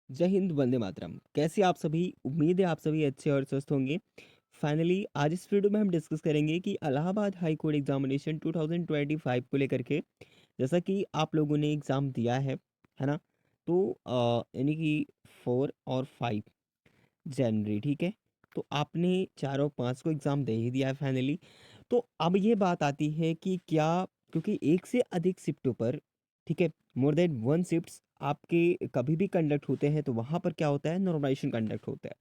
जय हिंद, वंदे मातरम। कैसे आप सभी? उम्मीद है आप सभी अच्छे और स्वस्थ होंगे। फाइनली आज इस वीडियो में हम डिस्कस करेंगे कि इलाहाबाद हाई कोर्ट एग्जामिनेशन 2025 को लेकर के, जैसा कि आप लोगों ने एग्ज़ाम दिया है ना? तो यानी कि 4 और 5 जनवरी, ठीक है? तो आपने 4 और 5 को एग्ज़ाम दे ही दिया है फाइनली। तो अब ये बात आती है कि क्या, क्योंकि एक से अधिक शिफ्टों पर, ठीक है, मोर देन 1 शिफ्ट्स आपके कभी भी कंडक्ट होते हैं, तो वहाँ पर क्या होता है, नॉर्मलाइज़ेशन कंडक्ट होता है।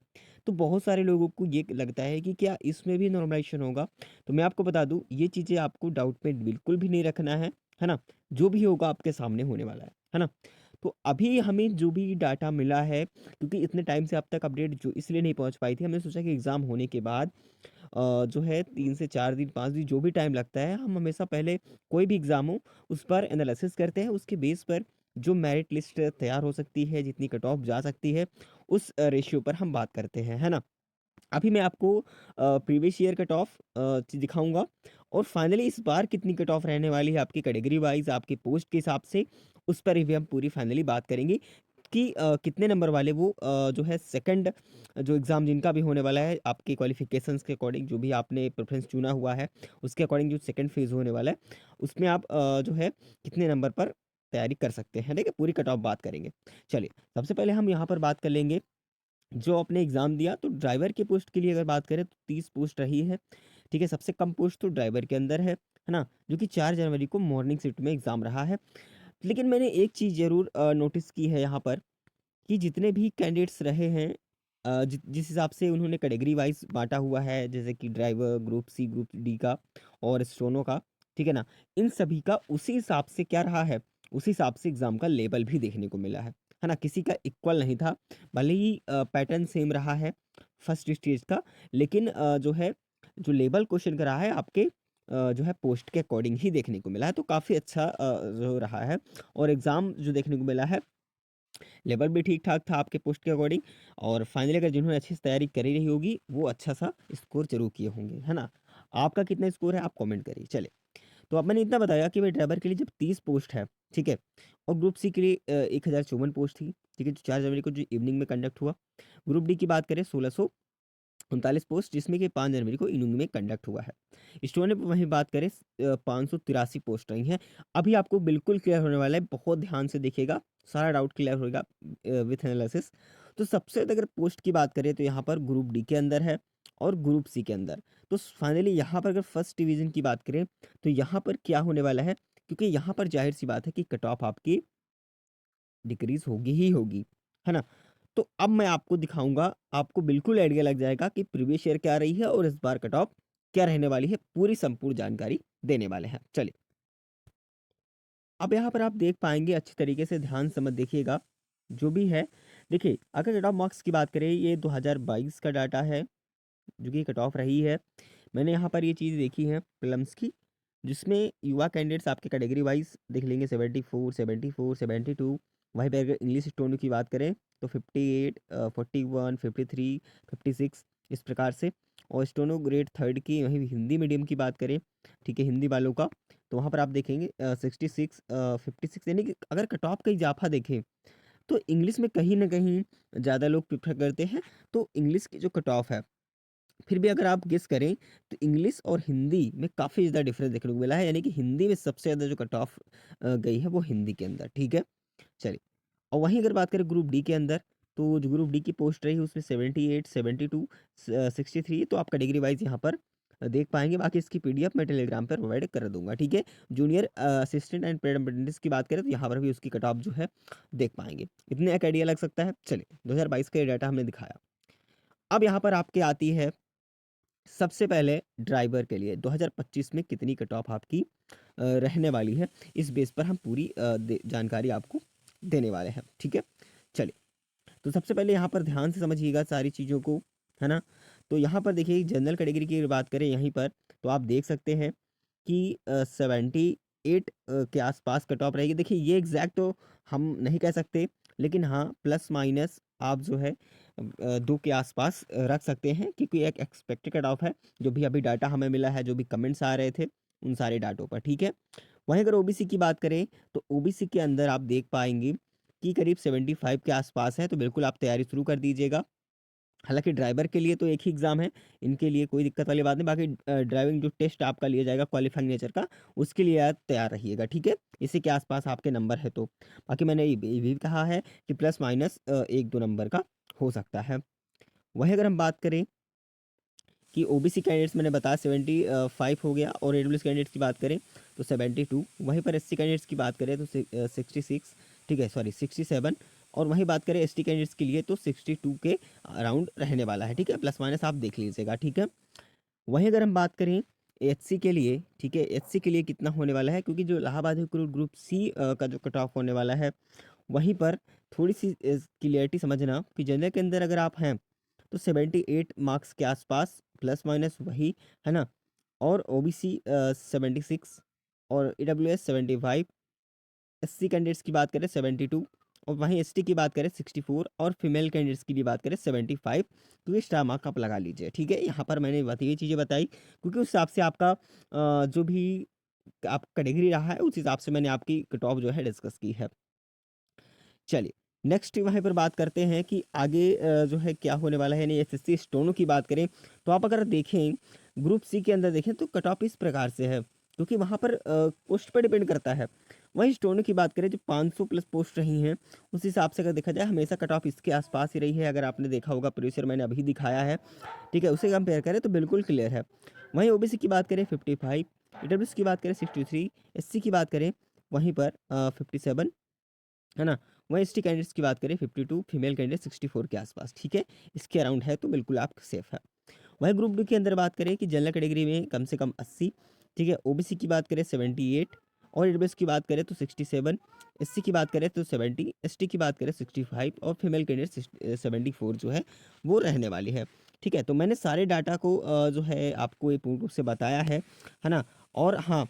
तो बहुत सारे लोगों को ये लगता है कि क्या इसमें भी नॉर्मलाइज़ेशन होगा? तो मैं आपको बता दूँ, ये चीज़ें आपको डाउट में बिल्कुल भी नहीं रखना है ना? जो भी होगा आपके सामने होने वाला है ना? तो अभी हमें जो भी डाटा मिला है, क्योंकि इतने टाइम से अब तक अपडेट जो इसलिए नहीं पहुँच पाई थी, हमने सोचा कि एग्ज़ाम होने के बाद जो है 3 से 4 दिन 5 दिन जो भी टाइम लगता है, हम हमेशा पहले कोई भी एग्ज़ाम हो उस पर एनालिसिस करते हैं। उसके बेस पर जो मेरिट लिस्ट तैयार हो सकती है, जितनी कट ऑफ जा सकती है, उस रेशियो पर हम बात करते हैं, है ना? अभी मैं आपको प्रीवियस ईयर कट ऑफ दिखाऊँगा, और फाइनली इस बार कितनी कट ऑफ रहने वाली है आपकी कैटेगरी वाइज़, आपकी पोस्ट के हिसाब से, उस पर भी हम पूरी फाइनली बात करेंगे कि कितने नंबर वाले वो जो है सेकंड जो एग्ज़ाम जिनका भी होने वाला है, आपके क्वालिफ़िकेशंस के अकॉर्डिंग, जो भी आपने प्रेफ़रेंस चुना हुआ है, उसके अकॉर्डिंग जो सेकंड फ़ेज़ होने वाला है, उसमें आप जो है कितने नंबर पर तैयारी कर सकते हैं, ठीक है? पूरी कट ऑफ बात करेंगे। चलिए, सबसे पहले हम यहाँ पर बात कर लेंगे, जो आपने एग्ज़ाम दिया, तो ड्राइवर की पोस्ट के लिए अगर बात करें तो 30 पोस्ट रही है, ठीक है? सबसे कम पोस्ट तो ड्राइवर के अंदर है ना? जो कि 4 जनवरी को मॉर्निंग शिफ्ट में एग्ज़ाम रहा है। लेकिन मैंने एक चीज़ ज़रूर नोटिस की है यहाँ पर, कि जितने भी कैंडिडेट्स रहे हैं, जिस हिसाब से उन्होंने कैटेगरी वाइज़ बाँटा हुआ है, जैसे कि driver, group C, group D का और स्टोनो का, ठीक है ना? इन सभी का उसी हिसाब से क्या रहा है, उसी हिसाब से एग्ज़ाम का लेवल भी देखने को मिला है ना? किसी का इक्वल नहीं था, भले ही पैटर्न सेम रहा है फर्स्ट स्टेज का, लेकिन जो है, जो लेवल क्वेश्चन का रहा है आपके जो है पोस्ट के अकॉर्डिंग ही देखने को मिला है, तो काफ़ी अच्छा जो रहा है, और एग्ज़ाम जो देखने को मिला है, लेवल भी ठीक-ठाक था आपके पोस्ट के अकॉर्डिंग, और फाइनली अगर जिन्होंने अच्छे से तैयारी करी रही होगी, वो अच्छा-सा स्कोर ज़रूर किए होंगे, है ना? आपका कितना स्कोर है, आप कमेंट करिए। चलिए, तो अब मैंने इतना बताया कि भाई ड्राइवर के लिए जब 30 पोस्ट है, ठीक है? और ग्रुप सी के लिए 1054 पोस्ट थी, ठीक है? जो 4 जनवरी को जो इवनिंग में कंडक्ट हुआ। ग्रुप डी की बात करें 1639 पोस्ट, जिसमें कि 5 जनवरी को इवनिंग में कंडक्ट हुआ है। स्टूडेंट में वहीं बात करें 583 पोस्ट रही हैं। अभी आपको बिल्कुल क्लियर होने वाला है, बहुत ध्यान से देखिएगा, सारा डाउट क्लियर होगा विथ एनालिसिस। तो सबसे ज़्यादा अगर पोस्ट की बात करें, तो यहाँ पर ग्रुप डी के अंदर है और ग्रुप सी के अंदर। तो फाइनली यहाँ पर अगर फर्स्ट डिवीज़न की बात करें, तो यहाँ पर क्या होने वाला है, क्योंकि यहाँ पर ज़ाहिर-सी बात है कि कट ऑफ आपकी डिक्रीज़ होगी ही होगी, है ना? तो अब मैं आपको दिखाऊँगा, आपको बिल्कुल आइडिया लग जाएगा कि प्रीवियस ईयर क्या रही है और इस बार कट ऑफ क्या रहने वाली है, पूरी संपूर्ण जानकारी देने वाले हैं। चलिए, अब यहाँ पर आप देख पाएँगे, अच्छी तरीके से ध्यान समझ देखिएगा, जो भी है। देखिए, अगर कट ऑफ मार्क्स की बात करें, ये 2022 का डाटा है, जो कि कट ऑफ रही है। मैंने यहाँ पर ये चीज़ देखी है प्रीलिम्स की, जिसमें युवा कैंडिडेट्स आपके कैटेगरी वाइज़ देख लेंगे, 74, 74, 72। वहीं पे अगर इंग्लिश स्टूडेंट की बात करें, तो 58, 41, 53, 56, इस प्रकार से। और स्टेनो ग्रेड थर्ड की, वहीं हिंदी मीडियम की बात करें, ठीक है, हिंदी वालों का, तो वहाँ पर आप देखेंगे 66, 56, यानी कि अगर कट ऑफ का इजाफा देखें, तो इंग्लिश में कहीं न कहीं ज़्यादा लोग प्रेफ़र करते हैं। तो इंग्लिश की जो कट ऑफ है, फिर भी अगर आप गेस करें, तो इंग्लिश और हिंदी में काफ़ी ज़्यादा डिफरेंस देखने को मिला है, यानी कि हिंदी में सबसे ज़्यादा जो कट ऑफ गई है, वो हिंदी के अंदर, ठीक है? चलिए, और वहीं अगर बात करें ग्रुप डी के अंदर, तो जो ग्रुप डी की पोस्ट रही उसमें 78, 72, 63, तो आप कैटेगरी वाइज़ यहाँ पर देख पाएँगे। बाकी इसकी पीडीएफ मैं टेलीग्राम पर प्रोवाइड कर दूँगा, ठीक है? Junior assistant and paid apprentice की बात करें, तो यहाँ पर भी उसकी कट ऑफ जो है देख पाएँगे। इतने एक आइडिया लग सकता है। चलिए, 2022 का ये डाटा हमने दिखाया। अब यहाँ पर आपके आती है सबसे पहले ड्राइवर के लिए 2025 में कितनी कट ऑफ आपकी रहने वाली है, इस बेस पर हम पूरी जानकारी आपको देने वाले हैं, ठीक है? चलिए, तो सबसे पहले यहाँ पर ध्यान से समझिएगा सारी चीज़ों को, है ना? तो यहाँ पर देखिए, जनरल कैटेगरी की अगर बात करें यहीं पर, तो आप देख सकते हैं कि 78 के आसपास कट ऑफ रहेगी। देखिए, ये एग्जैक्ट तो हम नहीं कह सकते, लेकिन हाँ, प्लस माइनस आप जो है 2 के आसपास रख सकते हैं, क्योंकि एक एक्सपेक्टेड कट ऑफ है, जो भी अभी डाटा हमें मिला है, जो भी कमेंट्स आ रहे थे, उन सारे डाटों पर, ठीक है? वहीं अगर ओबीसी की बात करें, तो ओबीसी के अंदर आप देख पाएँगे कि करीब 75 के आसपास है, तो बिल्कुल आप तैयारी शुरू कर दीजिएगा। हालाँकि ड्राइवर के लिए तो एक ही एग्ज़ाम है, इनके लिए कोई दिक्कत वाली बात नहीं। बाकी ड्राइविंग जो टेस्ट आपका लिया जाएगा क्वालिफाइंग नेचर का, उसके लिए आप तैयार रहिएगा, ठीक है? इसी के आस-पास आपके नंबर है तो। बाकी मैंने ये भी कहा है कि प्लस माइनस 1-2 नंबर का हो सकता है। वहीं अगर हम बात करें कि ओबीसी कैंडिडेट्स मैंने बताया 75 हो गया, और ईडब्ल्यूएस कैंडिडेट्स की बात करें तो 72। वहीं पर एससी कैंडिडेट्स की बात करें तो 66, ठीक है, सॉरी 67। और वहीं बात करें एसटी कैंडिडेट्स के लिए तो 62 के अराउंड रहने वाला है, ठीक है? प्लस माइनस आप देख लीजिएगा, ठीक है? वहीं अगर हम बात करें एचसी के लिए, ठीक है, एचसी के लिए कितना होने वाला है, क्योंकि जो Allahabad high court group C का जो कट ऑफ होने वाला है, वहीं पर थोड़ी सी क्लियरिटी समझना कि जनरल के अंदर अगर आप हैं तो 78 मार्क्स के आसपास प्लस माइनस वही, है ना? और ओबीसी 76, और ईडब्ल्यूएस 75, एससी कैंडिडेट्स की बात करें 72, और वहीं एसटी की बात करें 64, और फीमेल कैंडिडेट्स की भी बात करें 75। तो ये स्टार मार्क आप लगा लीजिए, ठीक है? यहाँ पर मैंने ये चीज़ें बताई क्योंकि उस हिसाब से आपका जो भी आप कैटेगरी रहा है, उस हिसाब से मैंने आपकी कट ऑफ जो है डिस्कस की है। चलिए, नेक्स्ट वहीं पर बात करते हैं कि आगे जो है क्या होने वाला है, यानी एसएससी स्टोनो की बात करें, तो आप अगर देखें ग्रुप सी के अंदर देखें तो कट ऑफ इस प्रकार से है, क्योंकि वहाँ पर पोस्ट पे डिपेंड करता है। वहीं स्टोनो की बात करें जो 500 प्लस पोस्ट रही हैं, उस हिसाब से अगर देखा जाए हमेशा कट ऑफ इसके आसपास ही रही है। अगर आपने देखा होगा प्रीवियस ईयर मैंने अभी दिखाया है, ठीक है? उससे कंपेयर करें तो बिल्कुल क्लियर है। वहीं ओबीसी की बात करें 55, ईडब्ल्यूएस की बात करें 63, एससी की बात करें वहीं पर 57, है ना? वहीं एसटी कैंडिडेट्स की बात करें 52, फीमेल कैंडिडेट 64 के आसपास, ठीक है? इसके अराउंड है तो बिल्कुल आप सेफ है। वहीं ग्रुप डी के अंदर बात करें कि जनरल कैटेगरी में कम से कम 80, ठीक है? ओबीसी की बात करें 78, और ईडब्ल्यूएस की बात करें तो 67, एससी की बात करें तो 70, एसटी की बात करें 65, और फीमेल कैंडिडेट 74 जो है वो रहने वाली है, ठीक है? तो मैंने सारे डाटा को जो है आपको ये पूर्ण रूप से बताया है ना? और हाँ,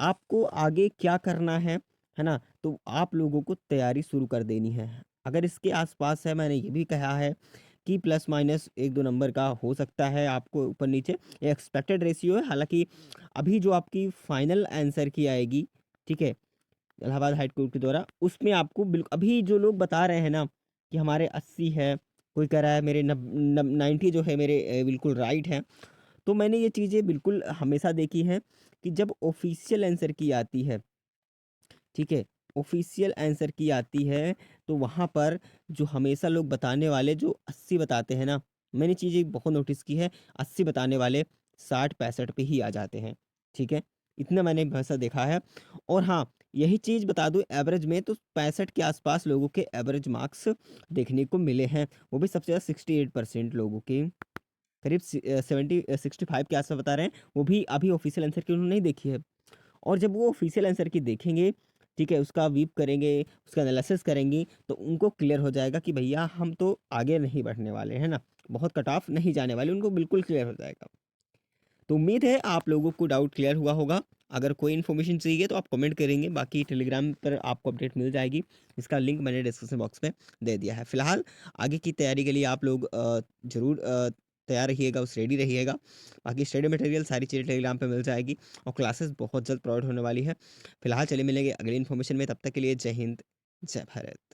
आपको आगे क्या करना है ना? तो आप लोगों को तैयारी शुरू कर देनी है। अगर इसके आस-पास है, मैंने ये भी कहा है कि प्लस माइनस 1-2 नंबर का हो सकता है आपको ऊपर-नीचे, ये एक्सपेक्टेड रेशियो है। हालाँकि अभी जो आपकी फाइनल आंसर की आएगी, ठीक है? इलाहाबाद हाई कोर्ट के द्वारा, उसमें आपको अभी जो लोग बता रहे हैं ना कि हमारे 80 है, कोई कह रहा है मेरे 90 जो है मेरे बिल्कुल राइट हैं। तो मैंने ये चीज़ें बिल्कुल हमेशा देखी हैं कि जब ऑफ़िशियल आंसर की आती है, ठीक है? ऑफ़िशियल आंसर की आती है, तो वहाँ पर जो हमेशा लोग बताने वाले जो 80 बताते हैं ना, मैंने चीज़ें बहुत नोटिस की है, 80 बताने वाले 60-65 पे ही आ जाते हैं, ठीक है? इतना मैंने हमेशा देखा है। और हाँ, यही चीज़ बता दूँ एवरेज में तो 65 के आसपास लोगों के एवरेज मार्क्स देखने को मिले हैं, वो भी सबसे ज़्यादा 68% लोगों के। करीब 65 के आस-पास बता रहे हैं, वो भी अभी ऑफ़िशियल आंसर की उन्होंने नहीं देखी है। और जब वो ऑफ़िशियल आंसर की देखेंगे, ठीक है, उसका वीप करेंगे, उसका एनालिसिस करेंगी, तो उनको क्लियर हो जाएगा कि भैया हम तो आगे नहीं बढ़ने वाले, है ना? बहुत कट ऑफ नहीं जाने वाले, उनको बिल्कुल क्लियर हो जाएगा। तो उम्मीद है आप लोगों को डाउट क्लियर हुआ होगा। अगर कोई इन्फॉर्मेशन चाहिए तो आप कमेंट करेंगे, बाकी टेलीग्राम पर आपको अपडेट मिल जाएगी। इसका लिंक मैंने डिस्क्रिप्शन बॉक्स में दे दिया है। फिलहाल आगे की तैयारी के लिए आप लोग ज़रूर तैयार रहिएगा, उस रेडी रहिएगा। बाकी स्टडी मटेरियल सारी चीज़ें टेलीग्राम पे मिल जाएगी, और क्लासेस बहुत जल्द प्रोवाइड होने वाली है। फिलहाल चलिए मिलेंगे अगली इन्फॉर्मेशन में, तब तक के लिए जय हिंद, जय भारत।